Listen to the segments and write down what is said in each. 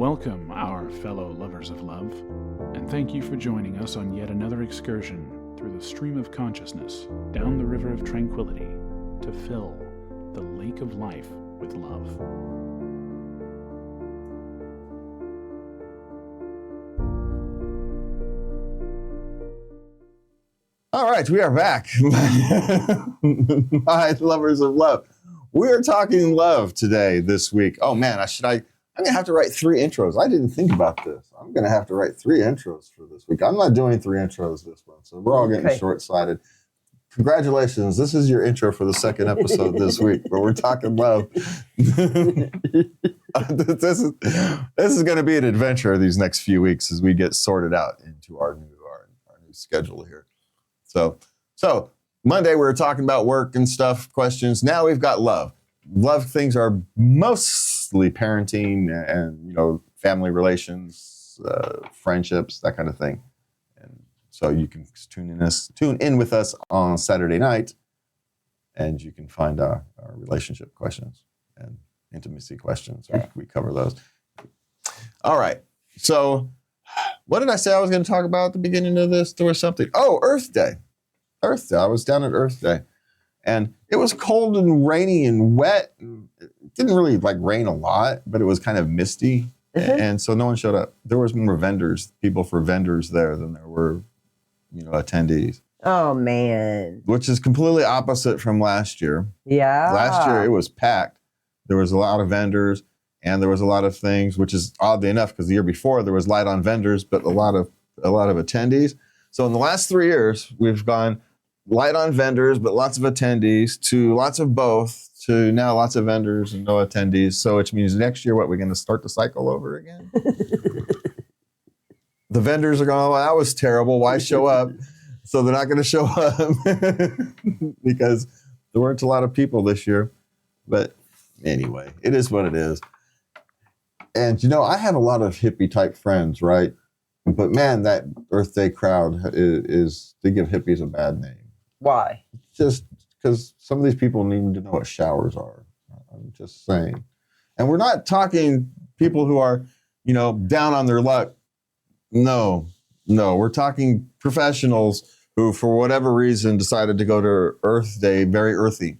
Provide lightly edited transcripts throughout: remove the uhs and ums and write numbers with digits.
Welcome, our fellow lovers of love, and thank you for joining us on yet another excursion through the stream of consciousness, down the river of tranquility, to fill the lake of life with love. All right, we are back. My lovers of love. We're talking love today, this week. Oh man, I'm gonna have to write 3 intros. I didn't think about this. I'm gonna have to write 3 intros for this week. I'm not doing 3 intros this month, so we're all getting short-sighted. Congratulations, this is your intro for the second episode this week, where we're talking love. This is gonna be an adventure these next few weeks as we get sorted out into our new schedule here. So Monday we were talking about work and stuff, questions. Now we've got love. Love things are mostly parenting and family relations, friendships, that kind of thing. And so you can tune in with us on Saturday night, and you can find our relationship questions and intimacy questions. We cover those. All right. So what did I say I was going to talk about at the beginning of this? There was something. Oh, Earth Day. Earth Day. I was down at Earth Day. And it was cold and rainy and wet. It didn't really rain a lot, but it was kind of misty. Mm-hmm. And so no one showed up. There was more people for vendors there than there were, attendees. Oh, man. Which is completely opposite from last year. Yeah. Last year it was packed. There was a lot of vendors and there was a lot of things, which is oddly enough, because the year before there was light on vendors, but a lot of attendees. So in the last 3 years, we've gone light on vendors, but lots of attendees, to lots of both, to now lots of vendors and no attendees. So which means next year, we're going to start the cycle over again? The vendors are going, oh, that was terrible. Why show up? So they're not going to show up because there weren't a lot of people this year. But anyway, it is what it is. And, I have a lot of hippie type friends, right? But man, that Earth Day crowd they give hippies a bad name. Why? Just because some of these people need to know what showers are. I'm just saying. And we're not talking people who are, down on their luck. No. We're talking professionals who, for whatever reason, decided to go to Earth Day very earthy.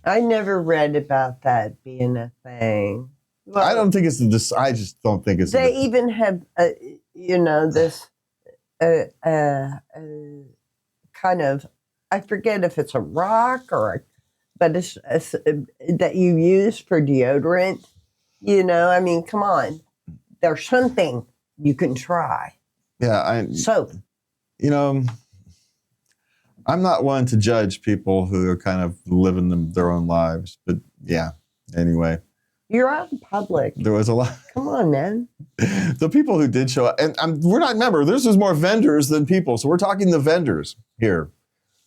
I never read about that being a thing. Well, I don't think it's I just don't think it's. They even have, this kind of, I forget if it's a rock but it's that you use for deodorant. Come on. There's something you can try. Yeah, soap. I'm not one to judge people who are kind of living their own lives, but yeah. Anyway. You're out in public. There was a lot. Come on, man. The people who did show up, and we're not, remember, this is more vendors than people, so we're talking the vendors here.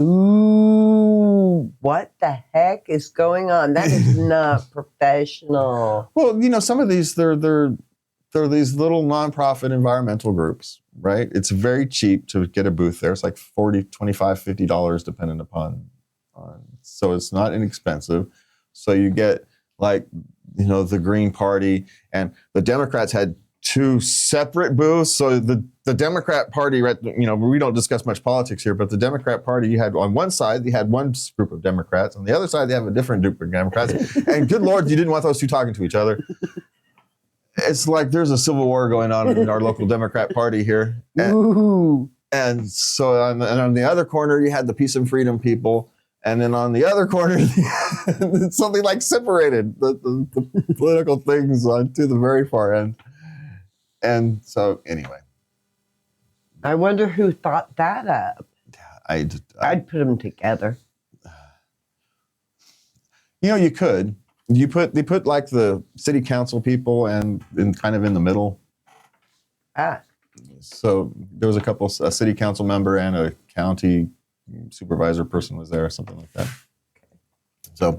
Ooh, what the heck is going on? That is not professional. Well, some of these, they're these little nonprofit environmental groups, right? It's very cheap to get a booth there. It's like $40, $25, $50 depending upon, so it's not inexpensive. So you get the Green Party, and the Democrats had 2 separate booths. So the Democrat Party, we don't discuss much politics here, but the Democrat Party, you had on one side, you had one group of Democrats. On the other side, they have a different group of Democrats. And good Lord, you didn't want those 2 talking to each other. It's like there's a civil war going on in our local Democrat Party here. And so on the other corner, you had the peace and freedom people. And then on the other corner, it's something like separated the political things to the very far end. And so anyway. I wonder who thought that up. I'd put them together. You could. They put the city council people and kind of in the middle. So there was a city council member and a county supervisor person was there, or something like that. So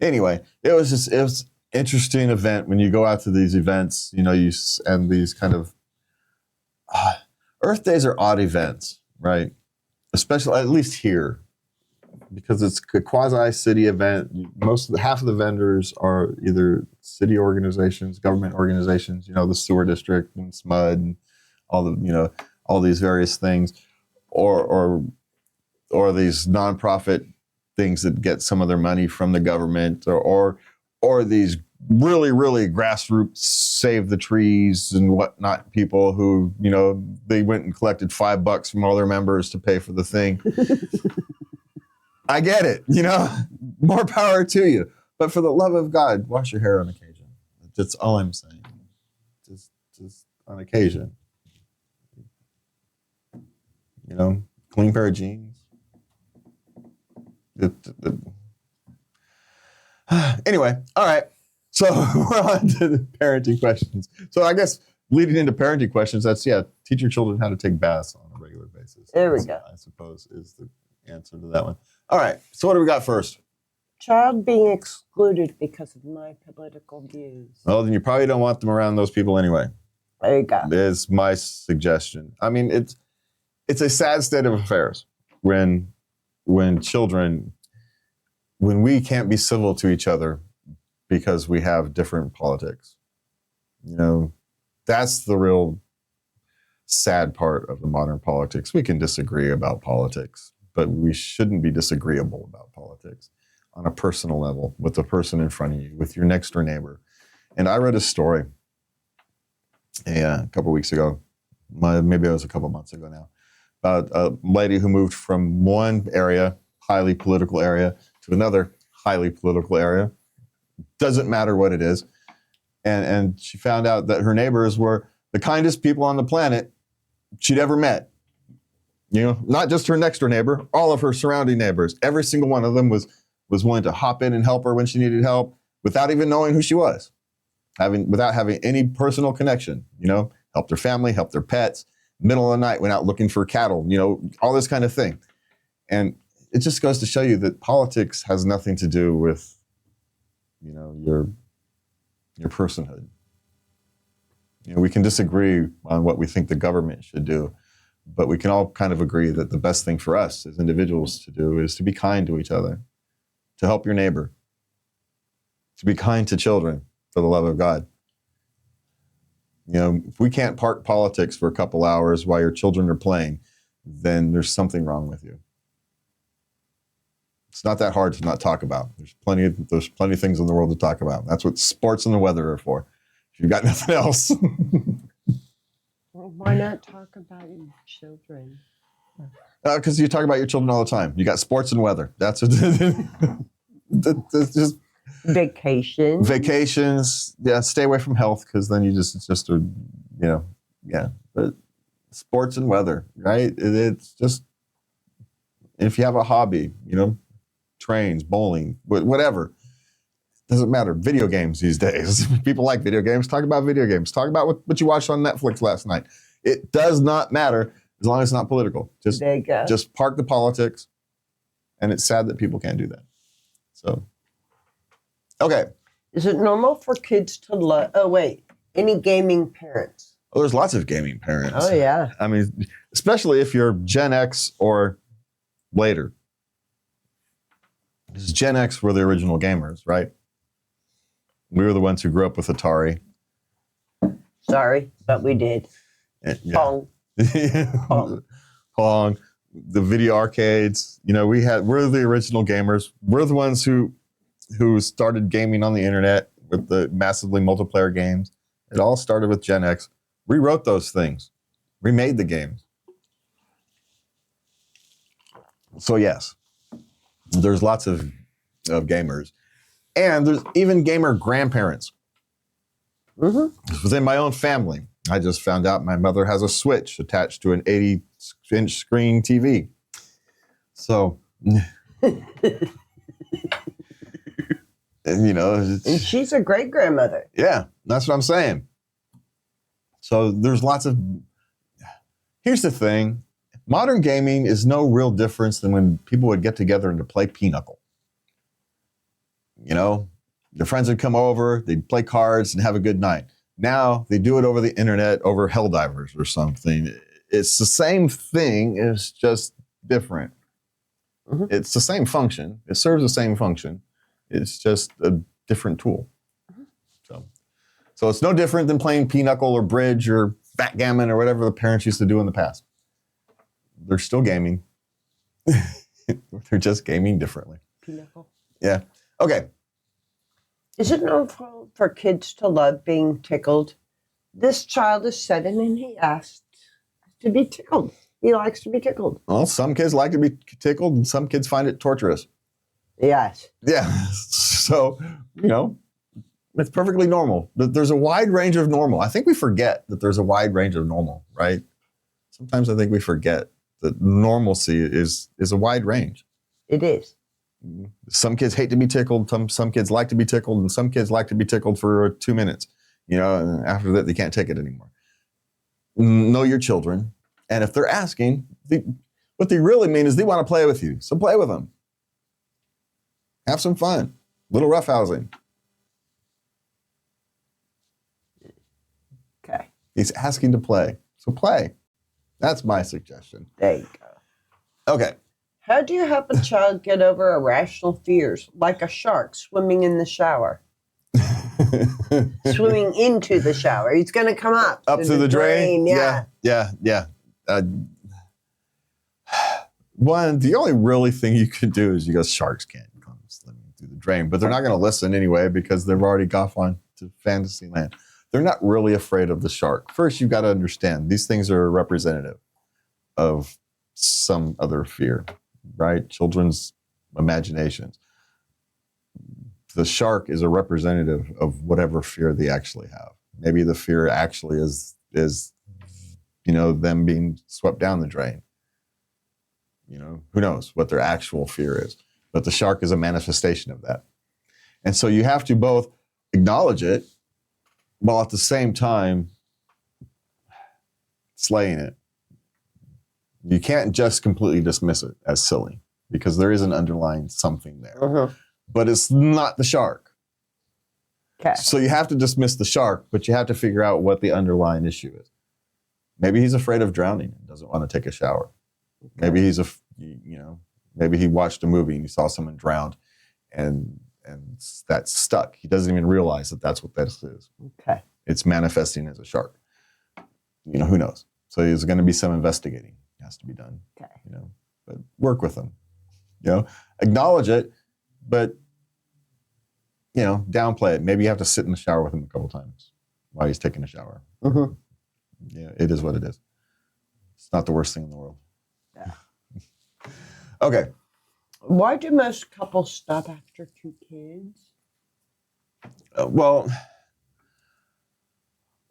anyway, it was interesting event when you go out to these events, and these kind of Earth Days are odd events, right? Especially, at least here. because it's a quasi-city event. Half of the vendors are either city organizations, government organizations, the sewer district and SMUD and all the, all these various things, or these nonprofit things that get some of their money from the government, or these really, really grassroots save the trees and whatnot people who, they went and collected $5 from all their members to pay for the thing. I get it, more power to you. But for the love of God, wash your hair on occasion. That's all I'm saying. Just on occasion. Clean pair of jeans. Anyway, all right. So we're on to the parenting questions. So I guess leading into parenting questions, that's, teach your children how to take baths on a regular basis. There we go. I suppose is the answer to that one. All right. So what do we got first? Child being excluded because of my political views. Well, then you probably don't want them around those people anyway. There you go. Is my suggestion. I mean, it's a sad state of affairs when children, when we can't be civil to each other because we have different politics. That's the real sad part of the modern politics. We can disagree about politics, but we shouldn't be disagreeable about politics on a personal level with the person in front of you, with your next door neighbor. And I read a story a couple of weeks ago, maybe it was a couple of months ago now, about a lady who moved from one area, highly political area, to another highly political area. Doesn't matter what it is. And she found out that her neighbors were the kindest people on the planet she'd ever met. Not just her next door neighbor, all of her surrounding neighbors. Every single one of them was willing to hop in and help her when she needed help without even knowing who she was, without having any personal connection. Helped their family, helped their pets. Middle of the night, went out looking for cattle, all this kind of thing. And it just goes to show you that politics has nothing to do with, your personhood. We can disagree on what we think the government should do, but we can all kind of agree that the best thing for us as individuals to do is to be kind to each other, to help your neighbor, to be kind to children, for the love of God. If we can't park politics for a couple hours while your children are playing, then there's something wrong with you. It's not that hard to not talk about. There's plenty of things in the world to talk about. That's what sports and the weather are for. If you've got nothing else. Well, why not talk about your children? Because you talk about your children all the time. You got sports and weather. That's just Vacation. Vacations. Yeah, stay away from health because then it's just But sports and weather, right? It's just, if you have a hobby, trains, bowling, whatever. Doesn't matter. Video games these days. People like video games. Talk about video games. Talk about what you watched on Netflix last night. It does not matter as long as it's not political. There you go. Just park the politics. And it's sad that people can't do that. So, okay. Is it normal for kids to any gaming parents? Oh, there's lots of gaming parents. Oh, yeah. I mean, especially if you're Gen X or later. Because Gen X were the original gamers, right? We were the ones who grew up with Atari. Sorry, but we did. Yeah. Pong. Pong. The video arcades. We're the original gamers. We're the ones who started gaming on the internet with the massively multiplayer games. It all started with Gen X. Rewrote those things. Remade the games. So yes, there's lots of gamers. And there's even gamer grandparents. Mm-hmm. Within my own family, I just found out my mother has a Switch attached to an 80-inch screen TV. So, and and she's a great grandmother. Yeah, that's what I'm saying. So there's lots of. Here's the thing: modern gaming is no real difference than when people would get together and to play pinochle. Their friends would come over, they'd play cards and have a good night. Now they do it over the internet, over Helldivers or something. It's the same thing, it's just different. Mhm. It's the same function. It serves the same function. It's just a different tool. Mhm. So it's no different than playing pinochle or bridge or backgammon or whatever the parents used to do in the past. They're still gaming. They're just gaming differently. Pinochle. Yeah. Okay. Is it normal for kids to love being tickled? This child is 7 and he asked to be tickled. He likes to be tickled. Well, some kids like to be tickled and some kids find it torturous. Yes. Yeah. So, it's perfectly normal. There's a wide range of normal. I think we forget that there's a wide range of normal, right? Sometimes I think we forget that normalcy is a wide range. It is. Some kids hate to be tickled. Some kids like to be tickled, and some kids like to be tickled for 2 minutes. And after that, they can't take it anymore. Know your children. And if they're asking, what they really mean is they want to play with you. So play with them. Have some fun. Little roughhousing. Okay. He's asking to play. So play. That's my suggestion. There you go. Okay. How do you help a child get over irrational fears, like a shark swimming in the shower? Swimming into the shower. He's going to come up to the drain. Yeah. Yeah. One, the only really thing you can do is you go, sharks can't come swimming through the drain, but they're not going to listen anyway because they've already gone on to fantasy land. They're not really afraid of the shark. First, you've got to understand these things are representative of some other fear, right? Children's imaginations. The shark is a representative of whatever fear they actually have. Maybe the fear actually is them being swept down the drain. Who knows what their actual fear is. But the shark is a manifestation of that. And so you have to both acknowledge it while at the same time slaying it. You can't just completely dismiss it as silly because there is an underlying something there. Uh-huh. But it's not the shark. Okay. So you have to dismiss the shark, but you have to figure out what the underlying issue is. Maybe he's afraid of drowning and doesn't want to take a shower. Okay. Maybe he's maybe he watched a movie and he saw someone drowned and that's stuck. He doesn't even realize that that's what this is. Okay. It's manifesting as a shark. Who knows? So there's going to be some investigating has to be done. Okay. But work with them. Acknowledge it, but downplay it. Maybe you have to sit in the shower with him a couple times while he's taking a shower. Mm-hmm. Yeah, it is what it is. It's not the worst thing in the world. Yeah. Okay. Why do most couples stop after 2 kids? Well,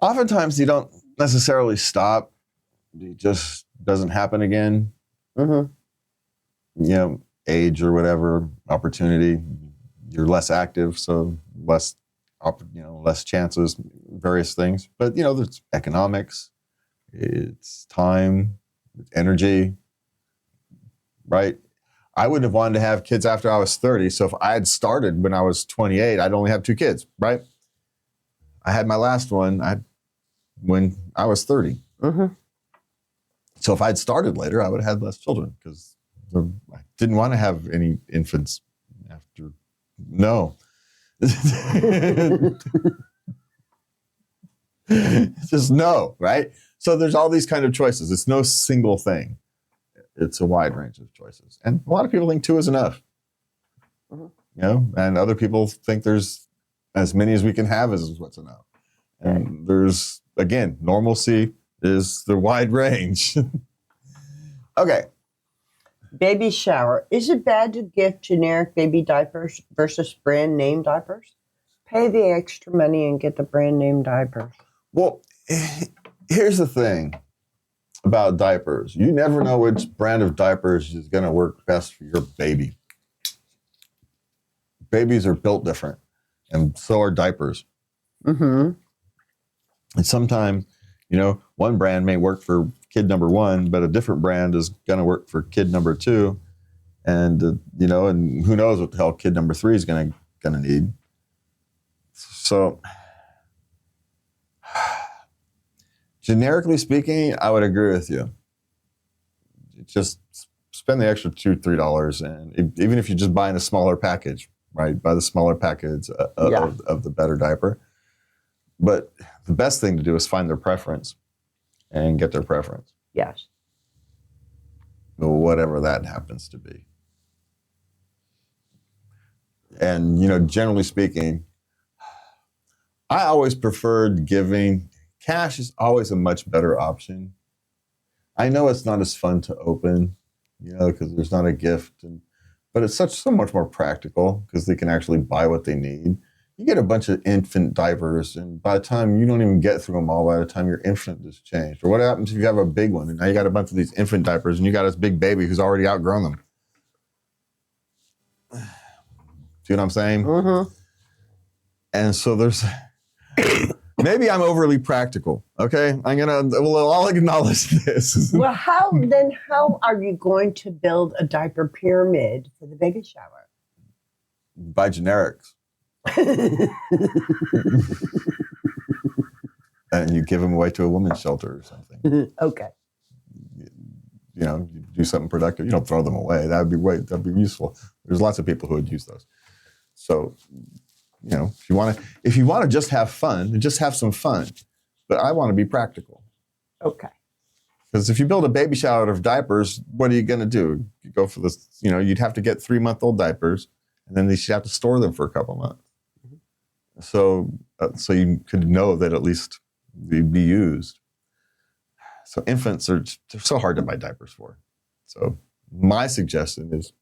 oftentimes you don't necessarily stop. It just doesn't happen again. Mm-hmm. Age or whatever, opportunity. You're less active, so less chances, various things. But, there's economics, it's time, it's energy, right? I wouldn't have wanted to have kids after I was 30. So if I had started when I was 28, I'd only have 2 kids, right? I had my last one when I was 30. Mm-hmm. So if I'd started later, I would have had less children because I didn't want to have any infants after. No. Just no, right? So there's all these kind of choices. It's no single thing. It's a wide range of choices. And a lot of people think 2 is enough. Mm-hmm. And other people think there's as many as we can have is what's enough. And there's, again, normalcy is the wide range. Okay. Baby shower. Is it bad to gift generic baby diapers versus brand name diapers? Pay the extra money and get the brand name diapers. Well, here's the thing about diapers. You never know which brand of diapers is going to work best for your baby. Babies are built different, and so are diapers. Mm-hmm. And sometimes, one brand may work for kid number 1, but a different brand is going to work for kid number 2. And, and who knows what the hell kid number 3 is going to need. So, generically speaking, I would agree with you. Just spend the extra $2-3, and even if you're just buying a smaller package, right? Buy the smaller package of the better diaper. But the best thing to do is find their preference and get their preference. Yes. Whatever that happens to be. And, generally speaking, I always preferred giving. Cash is always a much better option. I know it's not as fun to open, because there's not a gift, but it's so much more practical because they can actually buy what they need. You get a bunch of infant diapers, and by the time you don't even get through them all, by the time your infant is changed. Or what happens if you have a big one, and now you got a bunch of these infant diapers, and you got this big baby who's already outgrown them. See what I'm saying? Mm-hmm. And so there's... Maybe I'm overly practical, okay? I'll acknowledge this. Well, how are you going to build a diaper pyramid for the baby shower? Buy generics. And you give them away to a women's shelter or something. Okay. You do something productive. You don't throw them away. That'd be useful. There's lots of people who would use those. So, if you want to just have fun, just have some fun. But I want to be practical. Okay. Because if you build a baby shower out of diapers, what are you going to do? You go for this, you'd have to get 3-month-old diapers, and then you should have to store them for a couple months. Mm-hmm. So you could know that at least they'd be used. So infants they're so hard to buy diapers for. So my suggestion is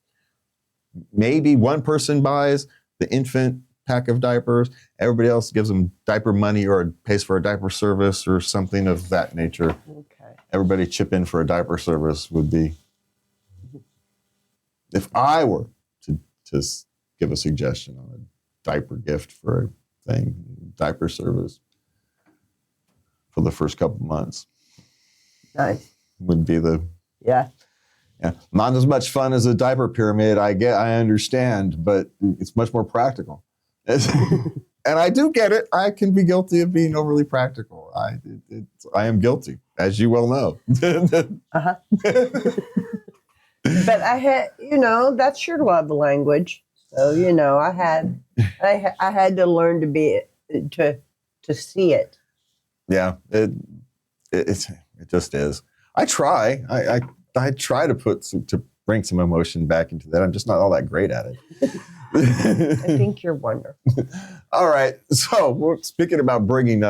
maybe one person buys the infant pack of diapers, everybody else gives them diaper money or pays for a diaper service or something of that nature. Okay. Everybody chip in for a diaper service would be, if I were to give a suggestion on a diaper gift for a thing, diaper service for the first couple months. Nice. Would be Yeah. Not as much fun as a diaper pyramid, I understand, but it's much more practical. And I do get it. I can be guilty of being overly practical. I am guilty, as you well know. Uh-huh. But I had, that's your love language. So, I had to learn to see it. Yeah, it just is. I try. I try to bring some emotion back into that. I'm just not all that great at it. I think you're wonderful. All right. So we're speaking about bringing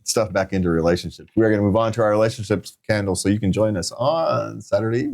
stuff back into relationships. We're going to move on to our relationships candle so you can join us on Saturday.